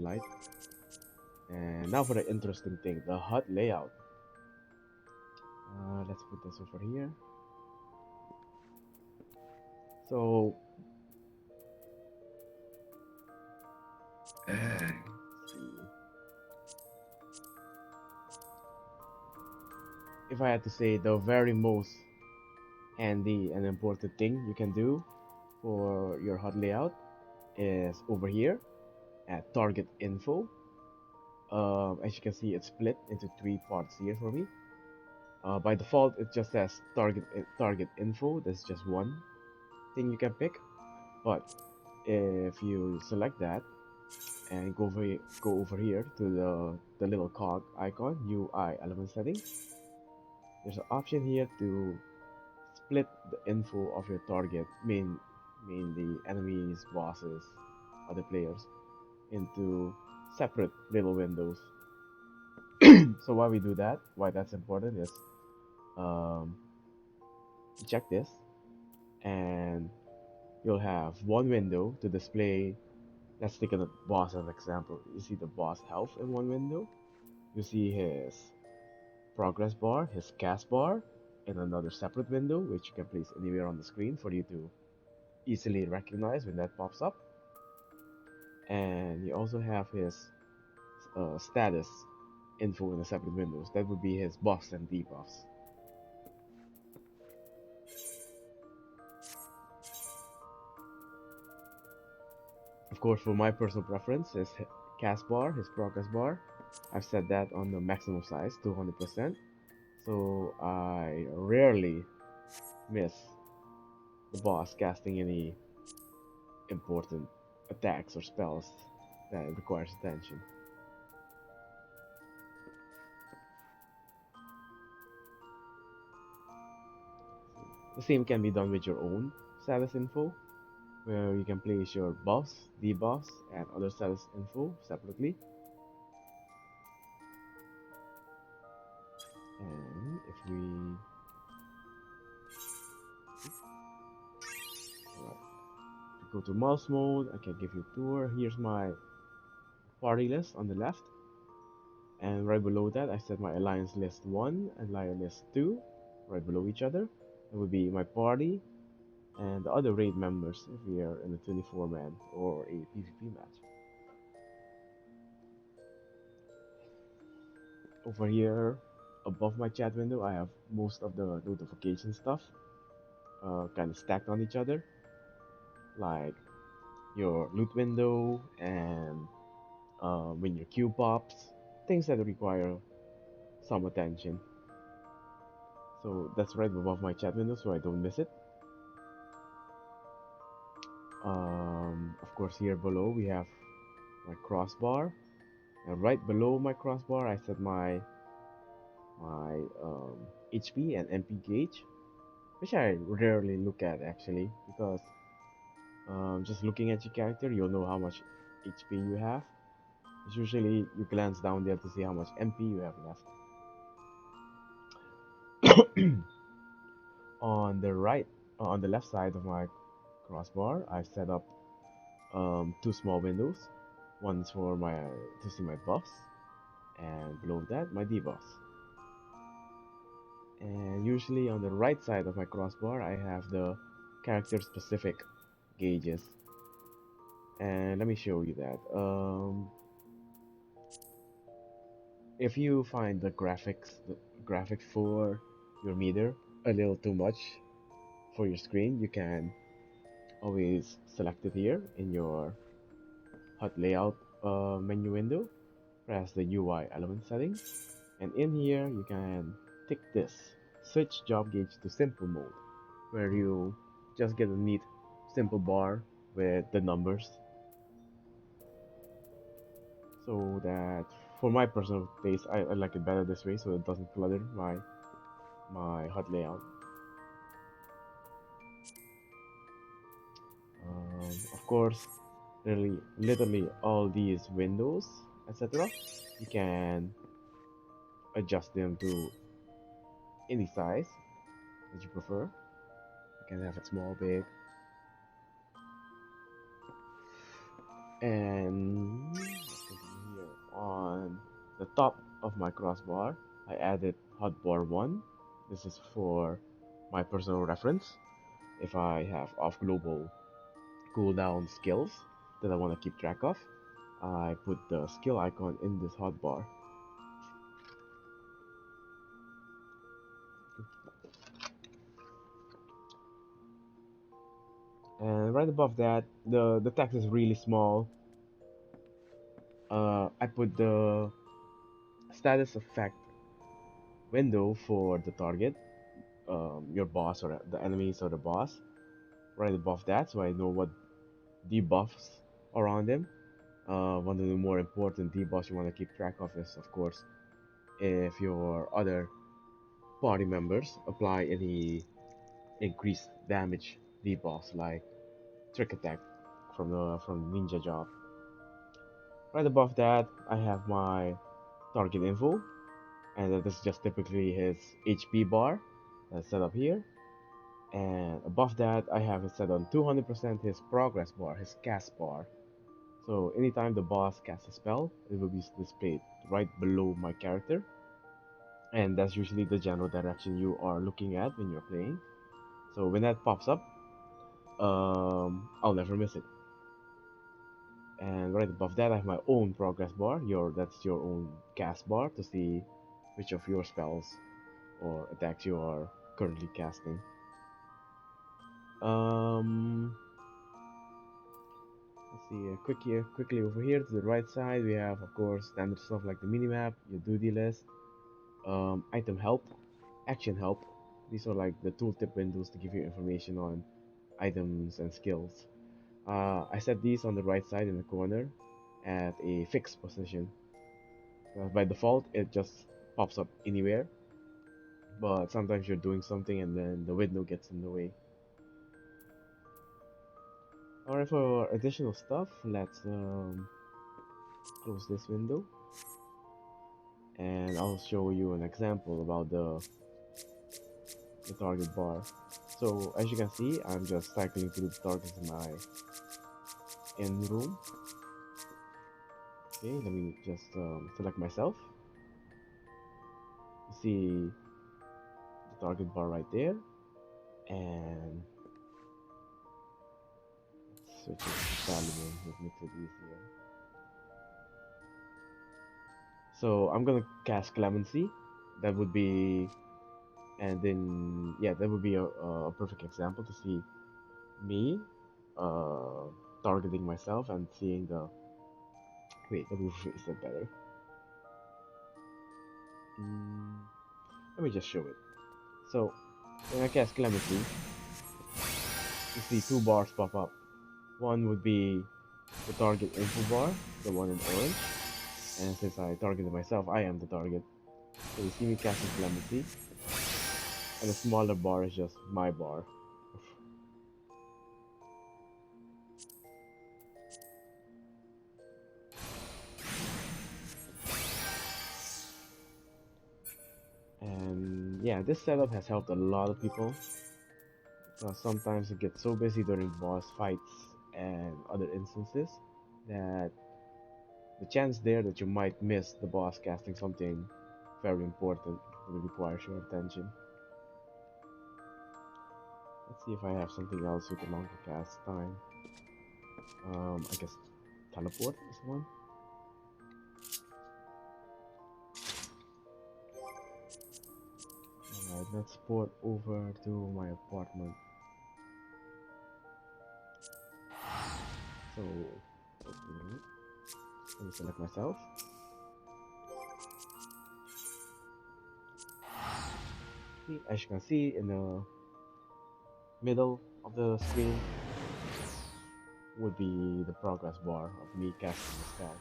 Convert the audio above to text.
highlight. And now for the interesting thing, the HUD layout. Let's put this over here. So let's see. If I had to say the very most handy and important thing you can do for your HUD layout is over here at target info. As you can see, it's split into three parts here for me. By default, it just says target info. There's just one thing you can pick. But if you select that and go over here to the little cog icon, UI element settings, there's an option here to split the info of your target, mainly enemies, bosses, other players, into separate little windows. So why we do that, why that's important is um, check this, and you'll have one window to display. Let's take a boss as an example. You see the boss health in one window. You see his progress bar, his cast bar in another separate window, which you can place anywhere on the screen for you to easily recognize when that pops up. And you also have his status info in the separate windows. That would be his buffs and debuffs. Of course, for my personal preference, his cast bar, his progress bar, I've set that on the maximum size, 200%. So I rarely miss the boss casting any important attacks or spells that requires attention. The same can be done with your own status info, where you can place your buffs, debuffs, and other status info separately. And if we go to mouse mode, I can give you a tour. Here's my party list on the left, and right below that I set my alliance list 1 and alliance list 2 right below each other. That would be my party and the other raid members if we are in a 24-man or a PvP match. Over here above my chat window I have most of the notification stuff kind of stacked on each other, like your loot window and when your queue pops, things that require some attention. So that's right above my chat window so I don't miss it. Of course, here below we have my crossbar, and right below my crossbar I set my HP and MP gauge, which I rarely look at actually, because just looking at your character you'll know how much HP you have. It's usually you glance down there to see how much MP you have left. On the right, on the left side of my crossbar, I've set up two small windows. One's for my to see my buffs, and below that my debuffs. And usually on the right side of my crossbar, I have the character specific gauges. And let me show you that. If you find the graphics for your meter a little too much for your screen, you can always select it here in your HUD layout menu window. Press the UI element settings, and in here you can tick this switch job gauge to simple mode, where you just get a neat simple bar with the numbers, so that for my personal taste I like it better this way so it doesn't clutter my HUD layout. Of course, literally all these windows, etc. You can adjust them to any size that you prefer. You can have it small, big, and top of my crossbar, I added hotbar 1. This is for my personal reference. If I have off global cooldown skills that I want to keep track of, I put the skill icon in this hotbar. And right above that, the text is really small. I put the status effect window for the target, your boss or the enemies or the boss, right above that, so I know what debuffs are on them. One of the more important debuffs you want to keep track of is, of course, if your other party members apply any increased damage debuffs like trick attack from ninja job. Right above that, I have my target info, and this is just typically his HP bar that's set up here. And above that, I have it set on 200% his progress bar, his cast bar. So anytime the boss casts a spell, it will be displayed right below my character, and that's usually the general direction you are looking at when you're playing. So when that pops up, I'll never miss it. And right above that, I have my own progress bar. That's your own cast bar to see which of your spells or attacks you are currently casting. Um, let's see. Quickly over here to the right side, we have, of course, standard stuff like the minimap, your duty list, item help, action help. These are like the tooltip windows to give you information on items and skills. I set these on the right side in the corner at a fixed position. By default, it just pops up anywhere, but sometimes you're doing something and then the window gets in the way. Alright, for additional stuff, let's close this window and I'll show you an example about the target bar. So as you can see, I'm just cycling through the targets in my in room. Okay, let me just select myself. You see the target bar right there, and let's switch it to Taliban, which makes it easier. So I'm gonna cast Clemency. That would be, and then yeah, that would be a perfect example to see me uh, targeting myself and seeing the. Wait, let me rephrase that better. Mm, let me just show it. So when I cast Clemency, you see two bars pop up. One would be the target info bar, the one in orange, and since I targeted myself, I am the target. So you see me casting Clemency, and the smaller bar is just my bar. And yeah, this setup has helped a lot of people. Sometimes it gets so busy during boss fights and other instances that the chance there that you might miss the boss casting something very important that requires your attention. Let's see if I have something else with the longer cast time. I guess teleport is one. Alright, let's port over to my apartment. So, let me select myself. As you can see in the middle of the screen would be the progress bar of me casting the spell.